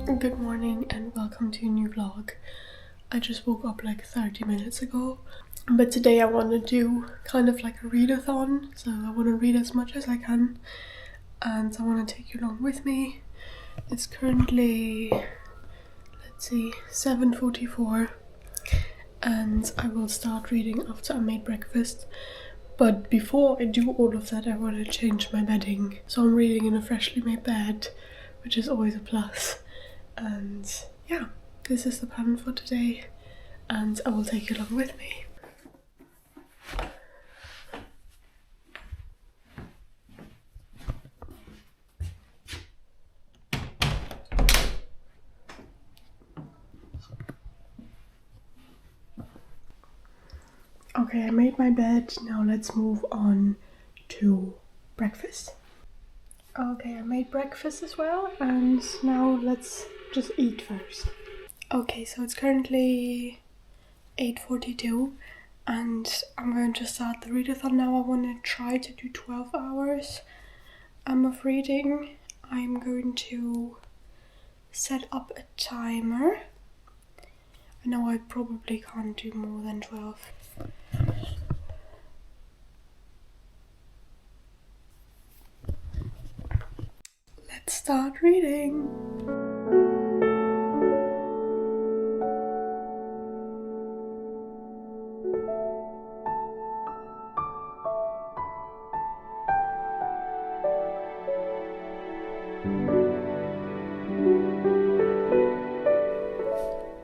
Good morning and welcome to a new vlog. I just woke up like 30 minutes ago, but today I want to do kind of like a readathon, so I want to read as much as I can and I want to take you along with me. It's currently, let's see, 7:44 and I will start reading after I made breakfast. But before I do all of that, I want to change my bedding. So I'm reading in a freshly made bed, which is always a plus. And yeah, this is the plan for today, and I will take you along with me. Okay, I made my bed, now let's move on to breakfast. Okay, I made breakfast as well, and now let's just eat first. Okay, so it's currently 8:42 and I'm going to start the readathon now. I want to try to do 12 hours of reading. I'm going to set up a timer. I know I probably can't do more than 12. Let's start reading.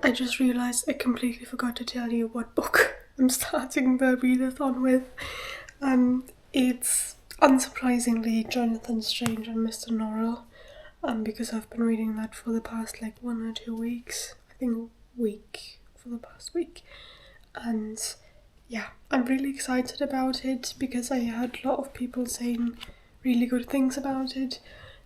I just realized I completely forgot to tell you what book I'm starting the readathon with. It's unsurprisingly Jonathan Strange and Mr Norrell, because I've been reading that for the past like 1 or 2 weeks. I think for the past week. And yeah, I'm really excited about it because I heard a lot of people saying really good things about it,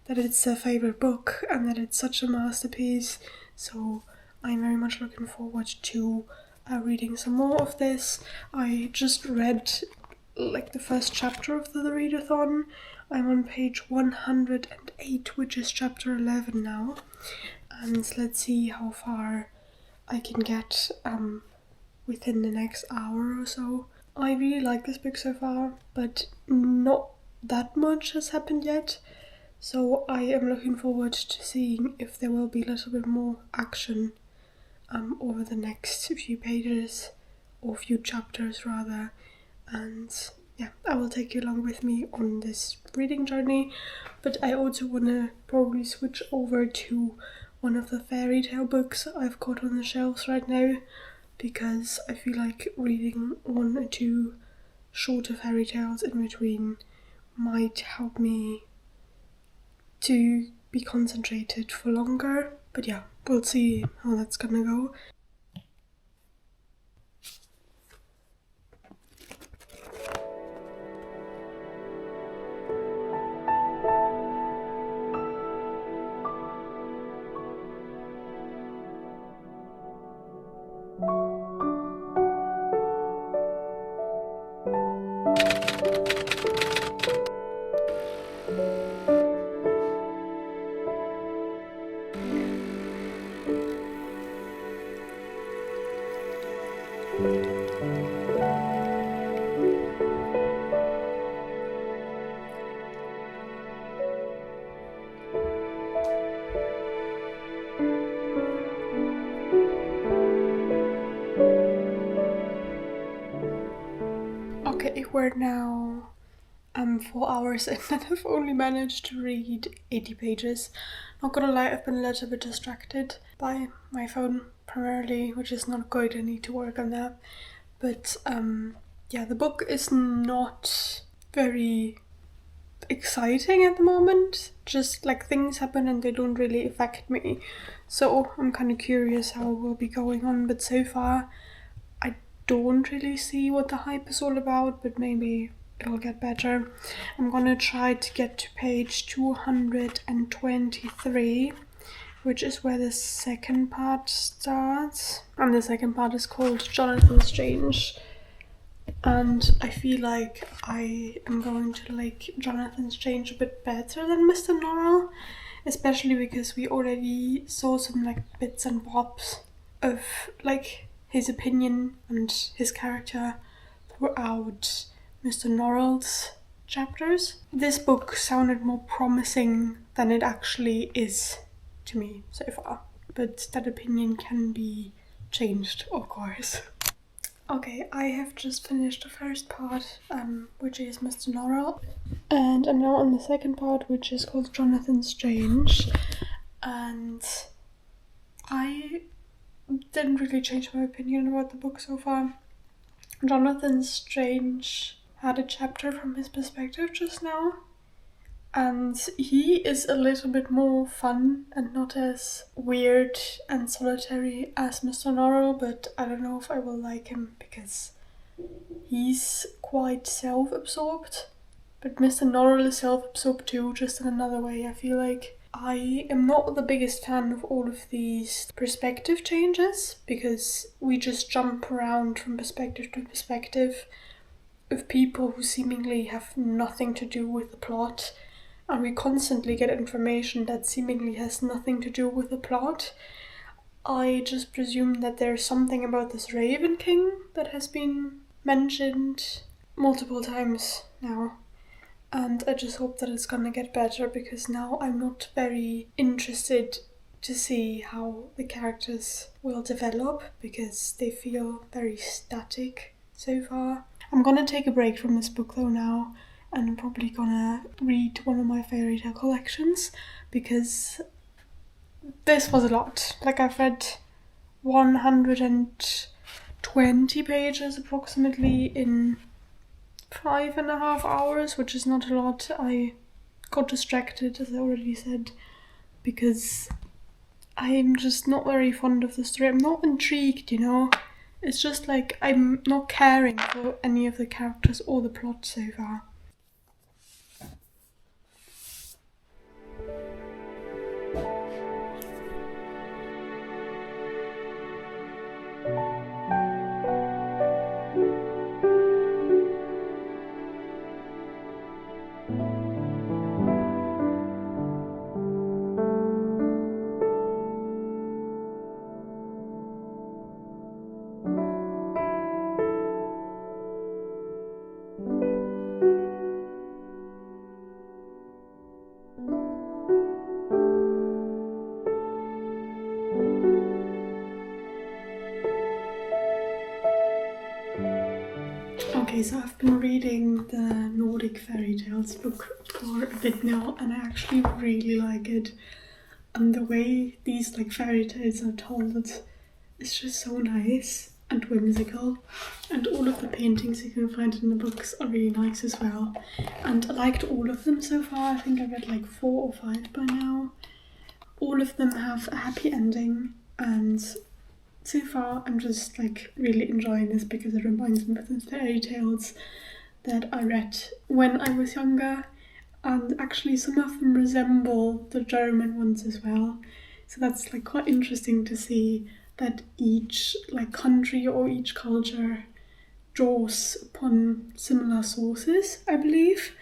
that it's their favourite book and that it's such a masterpiece. So I'm very much looking forward to reading some more of this. I just read like the first chapter of the readathon. I'm on page 108, which is chapter 11 now. And let's see how far I can get within the next hour or so. I really like this book so far, but not that much has happened yet. So I am looking forward to seeing if there will be a little bit more action over the next few pages, or few chapters rather. And yeah, I will take you along with me on this reading journey. But I also want to probably switch over to one of the fairy tale books I've got on the shelves right now, because I feel like reading 1 or 2 shorter fairy tales in between might help me to be concentrated for longer. But yeah, we'll see how that's gonna go. Okay, we're now 4 hours in and I've only managed to read 80 pages. Not gonna lie, I've been a little bit distracted by my phone primarily, which is not good. I need to work on that. But yeah, the book is not very exciting at the moment. Just like things happen and they don't really affect me. So I'm kind of curious how it will be going on, but so far I don't really see what the hype is all about, but maybe it'll get better. I'm gonna try to get to page 223, which is where the second part starts. And the second part is called Jonathan Strange. And I feel like I am going to like Jonathan Strange a bit better than Mr Norrell. especially because we already saw some like bits and bobs of like his opinion and his character throughout Mr. Norrell's chapters. This book sounded more promising than it actually is to me so far, but that opinion can be changed, of course. Okay, I have just finished the first part, which is Mr. Norrell, and I'm now on the second part, which is called Jonathan Strange, and I didn't really change my opinion about the book so far. Jonathan Strange had a chapter from his perspective just now, and he is a little bit more fun and not as weird and solitary as Mr. Norrell, but I don't know if I will like him because he's quite self-absorbed. But Mr. Norrell is self-absorbed too, just in another way. I feel like I am not the biggest fan of all of these perspective changes, because we just jump around from perspective to perspective of people who seemingly have nothing to do with the plot, and we constantly get information that seemingly has nothing to do with the plot. I just presume that there's something about this Raven King that has been mentioned multiple times now. And I just hope that it's gonna get better, because now I'm not very interested to see how the characters will develop, because they feel very static so far. I'm gonna take a break from this book though now, and I'm probably gonna read one of my fairy tale collections, because this was a lot. Like, I've read 120 pages approximately in 5.5 hours, which is not a lot. I got distracted, as I already said, because I'm just not very fond of the story. I'm not intrigued, you know? It's just like I'm not caring for any of the characters or the plot so far. Okay, so I've been reading the Nordic Fairytales book for a bit now, and I actually really like it. And the way these like fairy tales are told is just so nice and whimsical. And all of the paintings you can find in the books are really nice as well. And I liked all of them so far. I think I've read like 4 or 5 by now. All of them have a happy ending, and so far I'm just like really enjoying this, because it reminds me of the fairy tales that I read when I was younger, and actually some of them resemble the German ones as well. So that's like quite interesting to see that each like country or each culture draws upon similar sources, I believe,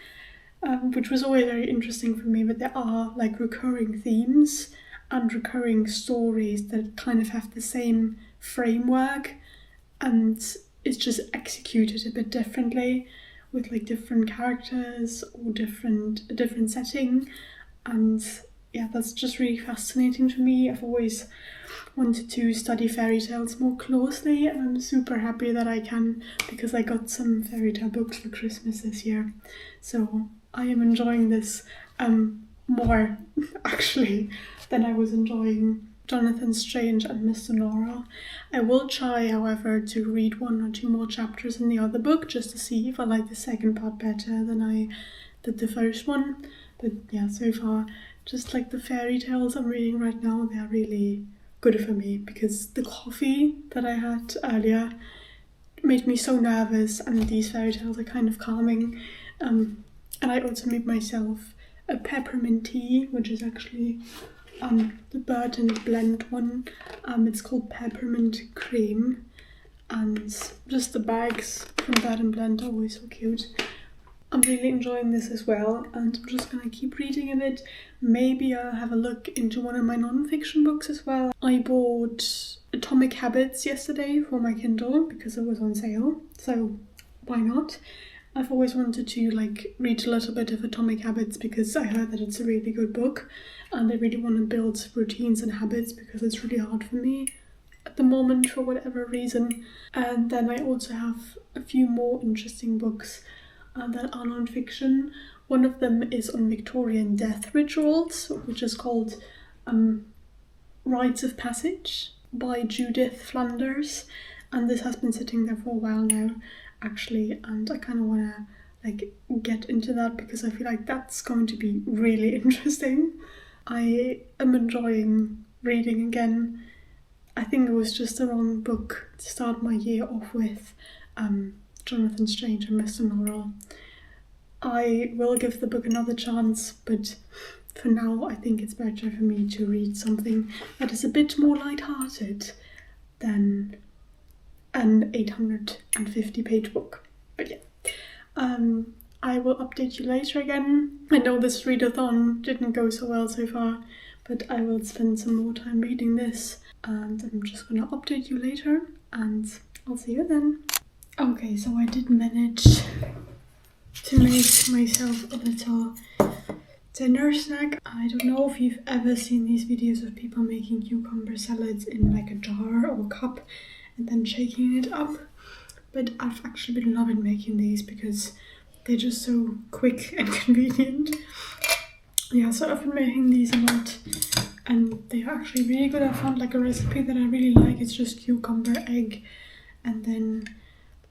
which was always very interesting for me. But there are like recurring themes and recurring stories that kind of have the same framework, and it's just executed a bit differently, with like different characters or a different setting. And yeah, that's just really fascinating to me. I've always wanted to study fairy tales more closely, and I'm super happy that I can, because I got some fairy tale books for Christmas this year. So I am enjoying this more actually than I was enjoying Jonathan Strange and Mr. Norrell. I will try, however, to read 1 or 2 more chapters in the other book, just to see if I like the second part better than I did the first one. But yeah, so far, just like the fairy tales I'm reading right now, they are really good for me, because the coffee that I had earlier made me so nervous, and these fairy tales are kind of calming. And I also made myself a peppermint tea, which is actually the Burton blend one. It's called Peppermint Cream, and just the bags from Burton Blend are always so cute. I'm really enjoying this as well, and I'm just gonna keep reading a bit. Maybe I'll have a look into one of my non-fiction books as well. I bought Atomic Habits yesterday for my Kindle because it was on sale, so why not? I've always wanted to like read a little bit of Atomic Habits because I heard that it's a really good book, and I really want to build routines and habits because it's really hard for me at the moment for whatever reason. And then I also have a few more interesting books that are non-fiction. One of them is on Victorian death rituals, which is called Rites of Passage by Judith Flanders, and this has been sitting there for a while now actually, and I kind of want to like get into that because I feel like that's going to be really interesting. I am enjoying reading again. I think it was just the wrong book to start my year off with, Jonathan Strange Mr Norrell. I will give the book another chance, but for now I think it's better for me to read something that is a bit more light-hearted than an 850-page book. But yeah, I will update you later again. I know this readathon didn't go so well so far, but I will spend some more time reading this, and I'm just gonna update you later, and I'll see you then. Okay, so I did manage to make myself a little dinner snack. I don't know if you've ever seen these videos of people making cucumber salads in like a jar or cup and then shaking it up, but I've actually been loving making these because they're just so quick and convenient. Yeah, so I've been making these a lot and they are actually really good. I found like a recipe that I really like. It's just cucumber, egg, and then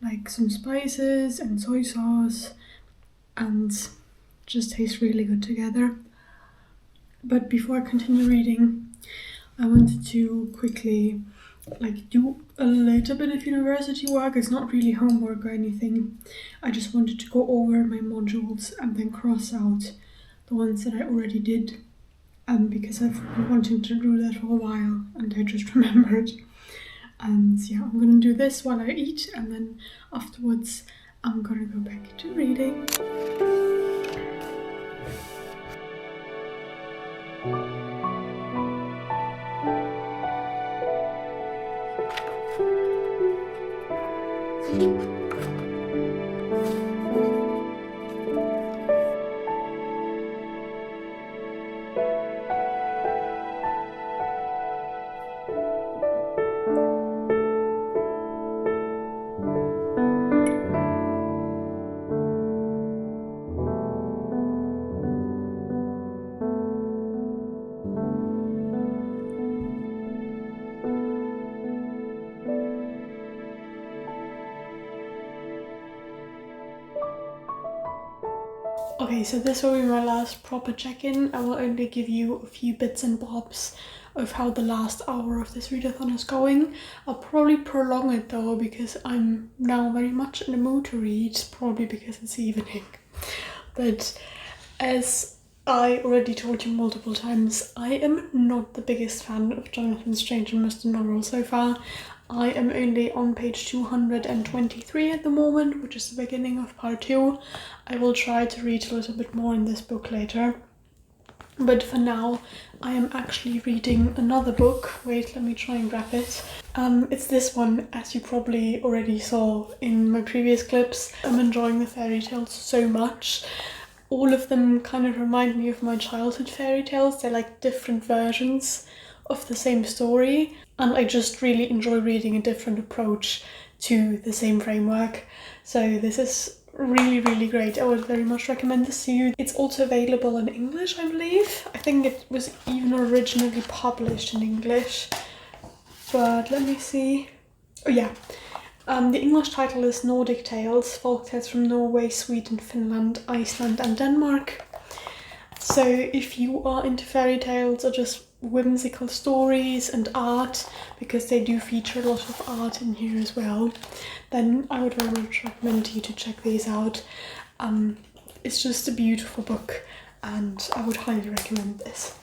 like some spices and soy sauce, and just tastes really good together. But before I continue reading, I wanted to quickly like do a little bit of university work. It's not really homework or anything. I just wanted to go over my modules and then cross out the ones that I already did, because I've been wanting to do that for a while and I just remembered. And yeah, I'm gonna do this while I eat, and then afterwards I'm gonna go back to reading. Okay, so this will be my last proper check-in. I will only give you a few bits and bobs of how the last hour of this readathon is going. I'll probably prolong it though because I'm now very much in the mood to read, probably because it's evening. But as I already told you multiple times, I am not the biggest fan of Jonathan Strange Mr Norrell so far. I am only on page 223 at the moment, which is the beginning of part 2. I will try to read a little bit more in this book later. But for now, I am actually reading another book. Wait, let me try and grab it. It's this one, as you probably already saw in my previous clips. I'm enjoying the fairy tales so much. All of them kind of remind me of my childhood fairy tales. They're like different versions of the same story, and I just really enjoy reading a different approach to the same framework. So this is really, really great. I would very much recommend this to you. It's also available in English, I believe. I think it was even originally published in English, but let me see. Oh yeah, the English title is Nordic Tales, Folktales from Norway, Sweden, Finland, Iceland and Denmark. So if you are into fairy tales or just whimsical stories and art, because they do feature a lot of art in here as well, then I would very much recommend you to check these out. It's just a beautiful book and I would highly recommend this.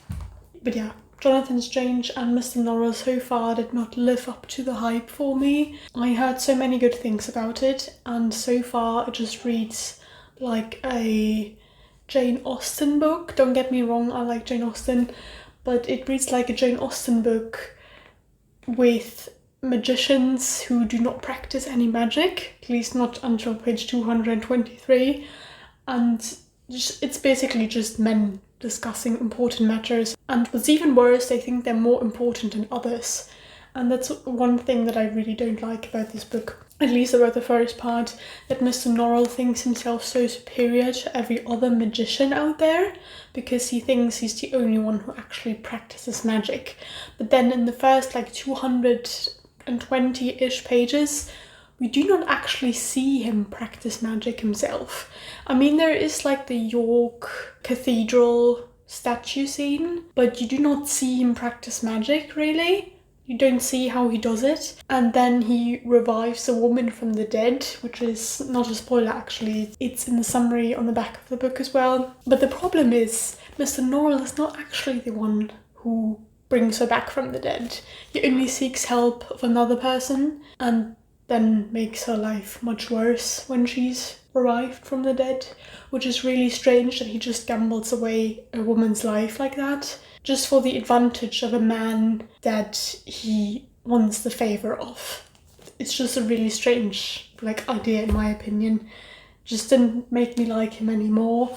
But yeah, Jonathan Strange and Mr Norrell so far did not live up to the hype for me. I heard so many good things about it, and so far it just reads like a Jane Austen book. Don't get me wrong, I like Jane Austen, but it reads like a Jane Austen book with magicians who do not practice any magic, at least not until page 223, and it's basically just men discussing important matters, and what's even worse, they think they're more important than others. And that's one thing that I really don't like about this book, at least about the first part, that Mr. Norrell thinks himself so superior to every other magician out there because he thinks he's the only one who actually practices magic. But then in the first like 220-ish pages, we do not actually see him practice magic himself. I mean, there is like the York Cathedral statue scene, but you do not see him practice magic really. You don't see how he does it. And then he revives a woman from the dead, which is not a spoiler actually. It's in the summary on the back of the book as well. But the problem is, Mr. Norrell is not actually the one who brings her back from the dead. He only seeks help of another person and then makes her life much worse when she's revived from the dead, which is really strange that he just gambles away a woman's life like that, just for the advantage of a man that he wants the favour of. It's just a really strange idea in my opinion. Just didn't make me like him anymore.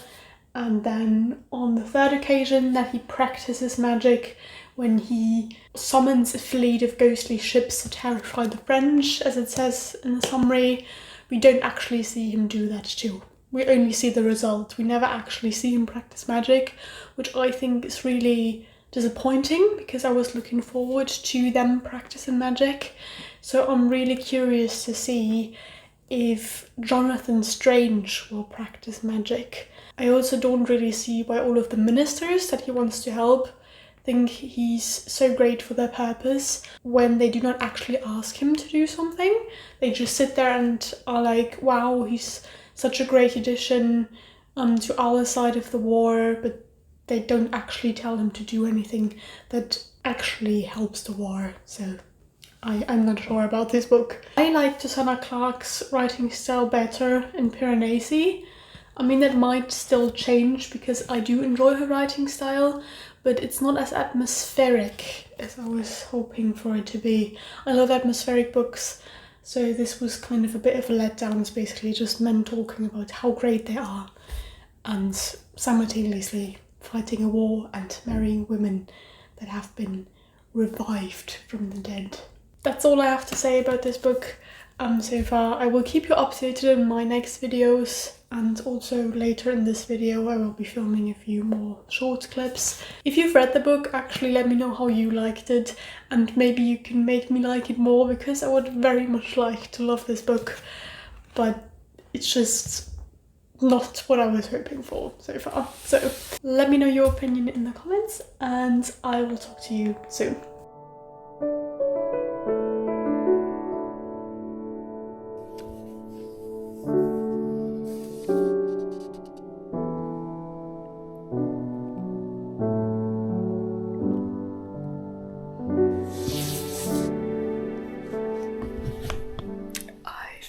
And then on the third occasion that he practices magic, when he summons a fleet of ghostly ships to terrify the French, as it says in the summary, we don't actually see him do that too. We only see the result. We never actually see him practice magic, which I think is really disappointing because I was looking forward to them practicing magic. So I'm really curious to see if Jonathan Strange will practice magic. I also don't really see why all of the ministers that he wants to help think he's so great for their purpose when they do not actually ask him to do something. They just sit there and are like, wow, he's such a great addition to our side of the war, but they don't actually tell him to do anything that actually helps the war. So I'm not sure about this book. I like Susanna Clarke's writing style better in Piranesi. I mean, that might still change because I do enjoy her writing style, but it's not as atmospheric as I was hoping for it to be. I love atmospheric books, so this was kind of a bit of a letdown. It's basically just men talking about how great they are and simultaneously fighting a war and marrying women that have been revived from the dead. That's all I have to say about this book so far. I will keep you updated in my next videos, and also later in this video I will be filming a few more short clips. If you've read the book, actually let me know how you liked it, and maybe you can make me like it more, because I would very much like to love this book, but it's just not what I was hoping for so far. So let me know your opinion in the comments, and I will talk to you soon.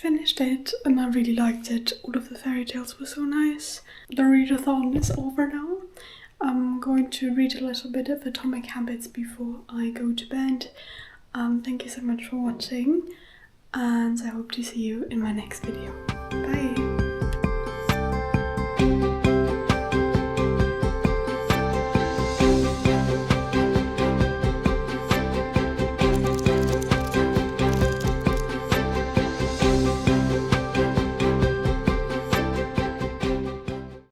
Finished it and I really liked it. All of the fairy tales were so nice. The readathon is over now. I'm going to read a little bit of Atomic Habits before I go to bed. Thank you so much for watching, and I hope to see you in my next video. Bye!